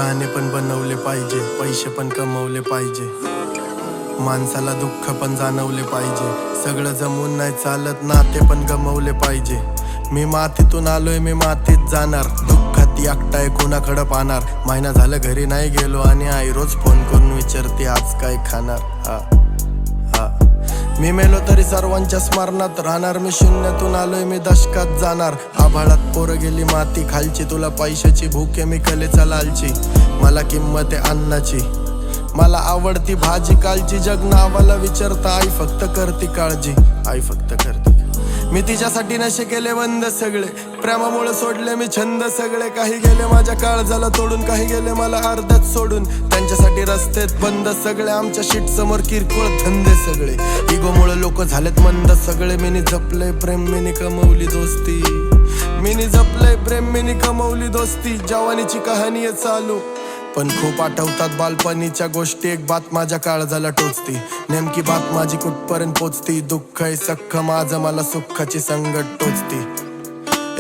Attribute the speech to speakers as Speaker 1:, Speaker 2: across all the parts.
Speaker 1: गाणे पण बनवले पाहिजे, पैसे पण कमवले पाहिजे, माणसाला दुःख पण जाणवले पाहिजे. सगळं जमून नाही चालत, नाते पण गमवले पाहिजे. मी मातीतून आलोय, मी मातीत जाणार. दुःखात एकटाय कोणाकडं पाहणार. महिना झालं घरी नाही गेलो आणि आई रोज फोन करून विचारते आज काय खाणार. मी मेलो तरी सर्वांच्या स्मरणात राहणार. मी शून्यातून आलोय, मी दशकात जाणार. आभाळात पोरं गेली माती खालची. तुला पैशाची भूक आहे, मी कलेचा लालची. मला किंमत आहे अन्नाची, मला आवडती भाजी कालची. जग नावाला विचारता, आई फक्त करती काळजी, आई फक्त करती. मी तिच्यासाठी नशे केले बंद सगळे, प्रेमामुळे सोडले मी छंद सगळे. काही गेले माझ्या काळजाला तोडून, काही गेले मला अर्ध्यात सोडून. त्यांच्यासाठी रस्तेत बंद सगळे, आमच्या शीट समोर किरकोळ धंदे सगळे. इगोमुळे लोक झालेत मंद सगळे. मिनी जपलंय प्रेम, मिनी कमवली दोस्ती. मिनी जपलंय प्रेम, मिनी कमवली दोस्ती. जवानीची कहाणी आहे चालू, पण खूप आठवतात बालपणीच्या गोष्टी. एक बात माझ्या काळजाला टोचती, नेमकी बात माझी कुठपर्यंत पोचती. दुःख आहे सख्ख माझं, मला सुखाची संगत टोचती.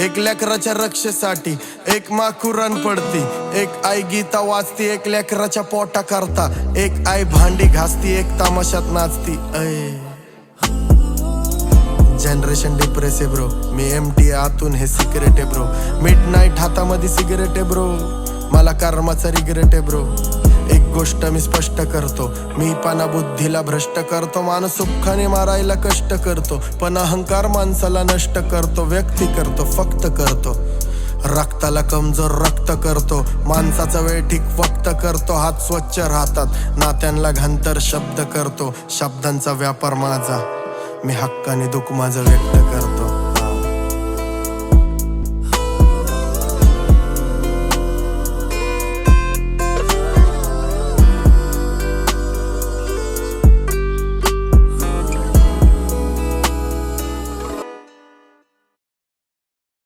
Speaker 1: एक लेकराच्या रक्षेसाठी एक माकुरान पडती. एक आई गीता वाचती, एक लेकराच्या पोटा करता. एक आई भांडी घासती, एक तमाशात नाचती. जनरेशन डिप्रेस आहे ब्रो, मी एमटी आतून हे सिक्रेट आहे ब्रो. मिड नाईट हातामध्ये सिगरेट आहे ब्रो, मला कर्माचा रिग्रेट आहे ब्रो. एक गोष्ट मी स्पष्ट करतो, मी पाना बुद्धीला भ्रष्ट करतो. माणूस सुखाने मारायला कष्ट करतो, पण अहंकार माणसाला नष्ट करतो. व्यक्ती करतो, फक्त करतो. रक्ताला कमजोर रक्त करतो, माणसाचा वेळ ठीक वक्त करतो. हात स्वच्छ राहतात, नात्यांना घांतर शब्द करतो. शब्दांचा व्यापार माझा, मी हक्काने दुःख माझं व्यक्त करतो.